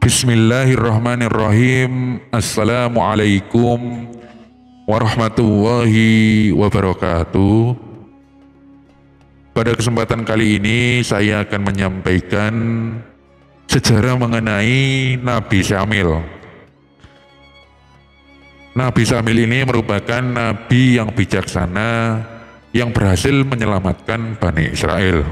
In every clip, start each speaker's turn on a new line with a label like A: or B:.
A: Bismillahirrahmanirrahim. Assalamualaikum warahmatullahi wabarakatuh. Pada kesempatan kali ini saya akan menyampaikan sejarah mengenai Nabi Syamil. Nabi Syamil ini merupakan nabi yang bijaksana yang berhasil menyelamatkan Bani Israel.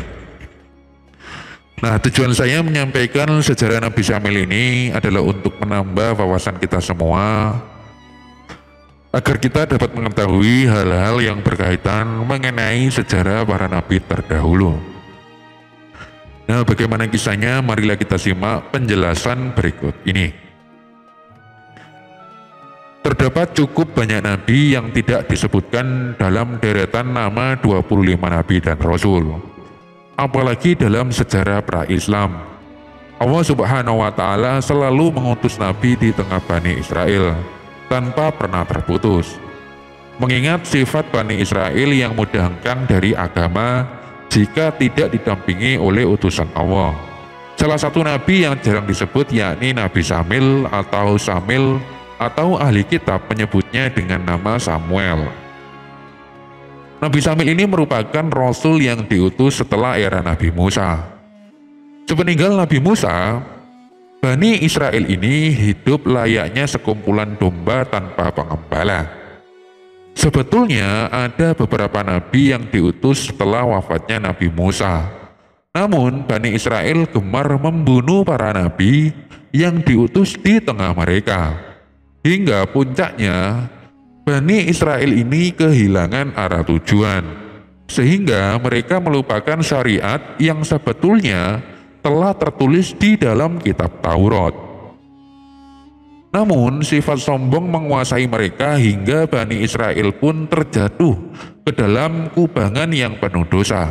A: Nah, tujuan saya menyampaikan sejarah Nabi Syamil ini adalah untuk menambah wawasan kita semua agar kita dapat mengetahui hal-hal yang berkaitan mengenai sejarah para nabi terdahulu. Nah, bagaimana kisahnya? Marilah kita simak penjelasan berikut ini. Terdapat cukup banyak nabi yang tidak disebutkan dalam deretan nama 25 nabi dan rasul. Apalagi dalam sejarah pra-Islam, Allah Subhanahu wa Ta'ala selalu mengutus nabi di tengah Bani Israel tanpa pernah terputus. Mengingat sifat Bani Israel yang mudah hengkang dari agama jika tidak didampingi oleh utusan Allah. Salah satu nabi yang jarang disebut yakni Nabi Syamil atau ahli kitab menyebutnya dengan nama Samuel. Nabi Syamil ini merupakan rasul yang diutus setelah era Nabi Musa. Sepeninggal Nabi Musa, Bani Israel ini hidup layaknya sekumpulan domba tanpa pengembala. Sebetulnya ada beberapa nabi yang diutus setelah wafatnya Nabi Musa. Namun Bani Israel gemar membunuh para nabi yang diutus di tengah mereka. Hingga puncaknya, Bani Israel ini kehilangan arah tujuan, sehingga mereka melupakan syariat yang sebetulnya telah tertulis di dalam kitab Taurat. Namun sifat sombong menguasai mereka hingga Bani Israel pun terjatuh ke dalam kubangan yang penuh dosa.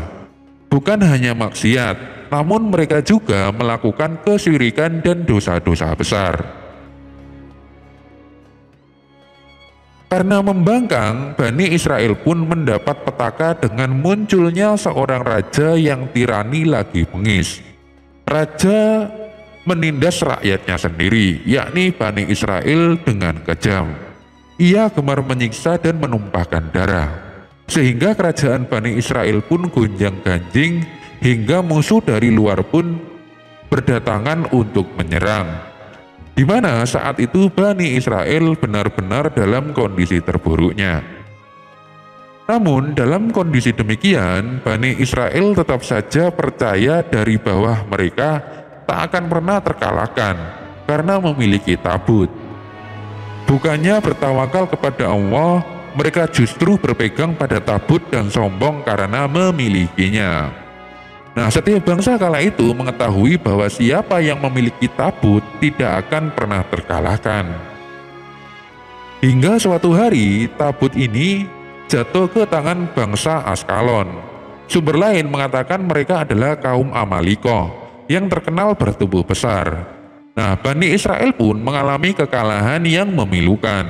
A: Bukan hanya maksiat, namun mereka juga melakukan kesyirikan dan dosa-dosa besar. Karena membangkang, Bani Israel pun mendapat petaka dengan munculnya seorang raja yang tirani lagi bengis. Raja menindas rakyatnya sendiri, yakni Bani Israel dengan kejam. Ia gemar menyiksa dan menumpahkan darah, sehingga kerajaan Bani Israel pun gonjang-ganjing hingga musuh dari luar pun berdatangan untuk menyerang. Di mana saat itu Bani Israel benar-benar dalam kondisi terburuknya. Namun dalam kondisi demikian, Bani Israel tetap saja percaya dari bahwa mereka tak akan pernah terkalahkan karena memiliki tabut. Bukannya bertawakal kepada Allah, mereka justru berpegang pada tabut dan sombong karena memilikinya. Nah, setiap bangsa kala itu mengetahui bahwa siapa yang memiliki tabut tidak akan pernah terkalahkan. Hingga suatu hari, tabut ini jatuh ke tangan bangsa Askalon. Sumber lain mengatakan mereka adalah kaum Amalikoh yang terkenal bertubuh besar. Nah, Bani Israel pun mengalami kekalahan yang memilukan.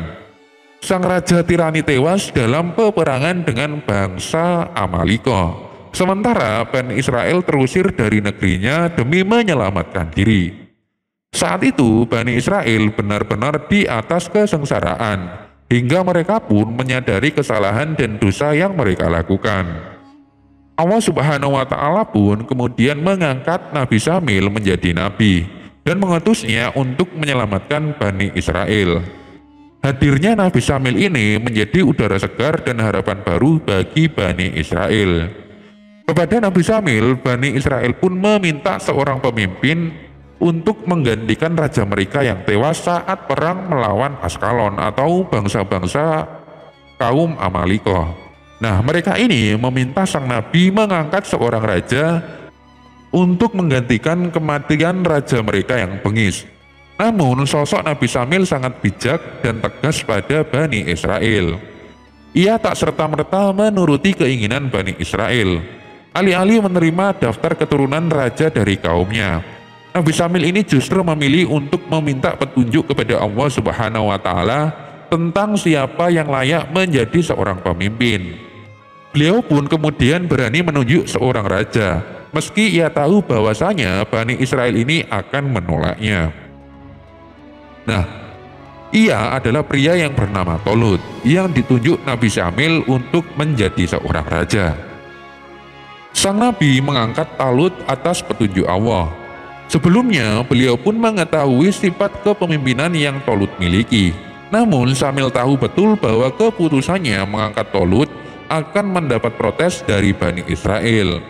A: Sang raja tirani tewas dalam peperangan dengan bangsa Amalikoh. Sementara Bani Israel terusir dari negerinya demi menyelamatkan diri. Saat itu Bani Israel benar-benar di atas kesengsaraan, hingga mereka pun menyadari kesalahan dan dosa yang mereka lakukan. Allah Subhanahu wa Ta'ala pun kemudian mengangkat Nabi Syamil menjadi nabi dan mengutusnya untuk menyelamatkan Bani Israel. Hadirnya Nabi Syamil ini menjadi udara segar dan harapan baru bagi Bani Israel. Kepada Nabi Syamil, Bani Israel pun meminta seorang pemimpin untuk menggantikan raja mereka yang tewas saat perang melawan Askalon atau bangsa-bangsa kaum Amalikoh. Nah, mereka ini meminta sang nabi mengangkat seorang raja untuk menggantikan kematian raja mereka yang bengis. Namun, sosok Nabi Syamil sangat bijak dan tegas pada Bani Israel. Ia tak serta-merta menuruti keinginan Bani Israel. Alih-alih menerima daftar keturunan raja dari kaumnya, Nabi Syamil ini justru memilih untuk meminta petunjuk kepada Allah Subhanahu wa Ta'ala tentang siapa yang layak menjadi seorang pemimpin. Beliau pun kemudian berani menunjuk seorang raja, meski ia tahu bahwasanya Bani Israel ini akan menolaknya. Nah, ia adalah pria yang bernama Tolut yang ditunjuk Nabi Syamil untuk menjadi seorang raja. Sang Nabi mengangkat Talut atas petunjuk Allah. Sebelumnya, beliau pun mengetahui sifat kepemimpinan yang Tolut miliki. Namun, Syamil tahu betul bahwa keputusannya mengangkat Tolut akan mendapat protes dari Bani Israel.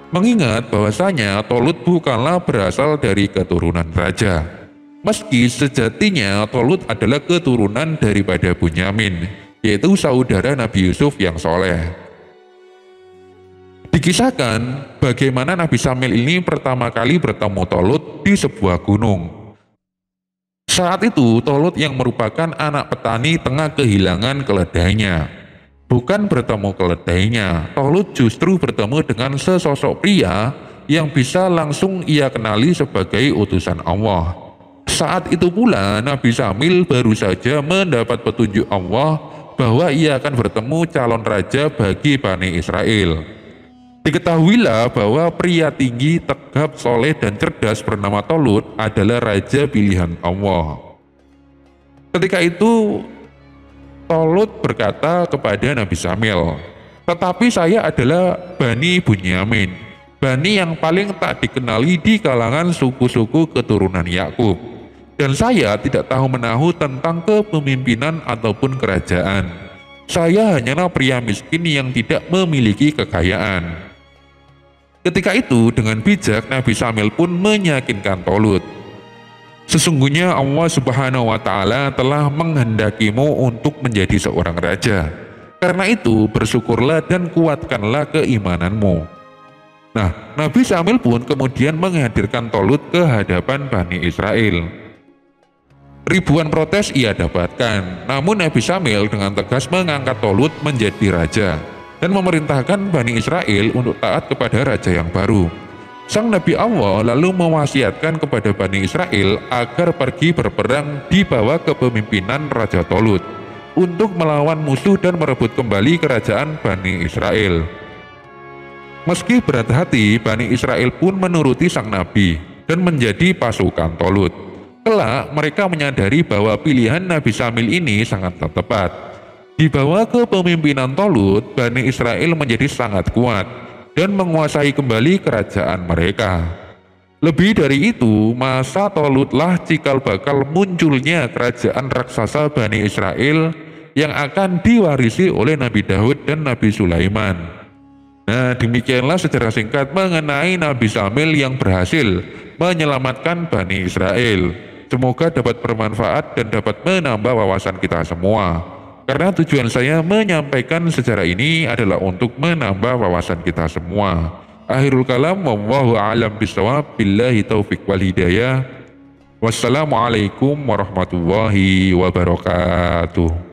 A: Mengingat bahwasanya Tolut bukanlah berasal dari keturunan raja. Meski sejatinya Tolut adalah keturunan daripada Bunyamin, yaitu saudara Nabi Yusuf yang soleh. Dikisahkan bagaimana Nabi Syamil ini pertama kali bertemu Tolut di sebuah gunung. Saat itu Tolut yang merupakan anak petani tengah kehilangan keledainya. Bukan bertemu keledainya, Tolut justru bertemu dengan sesosok pria yang bisa langsung ia kenali sebagai utusan Allah. Saat itu pula Nabi Syamil baru saja mendapat petunjuk Allah bahwa ia akan bertemu calon raja bagi Bani Israel. Diketahuilah bahwa pria tinggi, tegap, soleh, dan cerdas bernama Tolut adalah raja pilihan Allah. Ketika itu, Tolut berkata kepada Nabi Syamil, "Tetapi saya adalah Bani Bunyamin, Bani yang paling tak dikenali di kalangan suku-suku keturunan Yakub. Dan saya tidak tahu menahu tentang kepemimpinan ataupun kerajaan. Saya hanyalah pria miskin yang tidak memiliki kekayaan." Ketika itu dengan bijak Nabi Syamil pun meyakinkan Tolut, "Sesungguhnya Allah Subhanahu wa Ta'ala telah menghendakimu untuk menjadi seorang raja. Karena itu bersyukurlah dan kuatkanlah keimananmu." Nah, Nabi Syamil pun kemudian menghadirkan Tolut ke hadapan Bani Israel. Ribuan protes ia dapatkan, namun Nabi Syamil dengan tegas mengangkat Tolut menjadi raja dan memerintahkan Bani Israel untuk taat kepada raja yang baru. Sang Nabi Allah lalu mewasiatkan kepada Bani Israel agar pergi berperang di bawah kepemimpinan Raja Tolut untuk melawan musuh dan merebut kembali kerajaan Bani Israel. Meski berat hati, Bani Israel pun menuruti sang Nabi dan menjadi pasukan Tolut. Kelak mereka menyadari bahwa pilihan Nabi Syamil ini sangat tepat. Di bawah kepemimpinan Tolut, Bani Israel menjadi sangat kuat dan menguasai kembali kerajaan mereka. Lebih dari itu, masa Tolutlah cikal bakal munculnya kerajaan raksasa Bani Israel yang akan diwarisi oleh Nabi Daud dan Nabi Sulaiman. Nah, demikianlah sejarah singkat mengenai Nabi Syamil yang berhasil menyelamatkan Bani Israel. Semoga dapat bermanfaat dan dapat menambah wawasan kita semua. Karena tujuan saya menyampaikan sejarah ini adalah untuk menambah wawasan kita semua. Akhirul kalam, wallahu a'lam bishawab, billahi taufiq wal hidayah. Wassalamualaikum warahmatullahi wabarakatuh.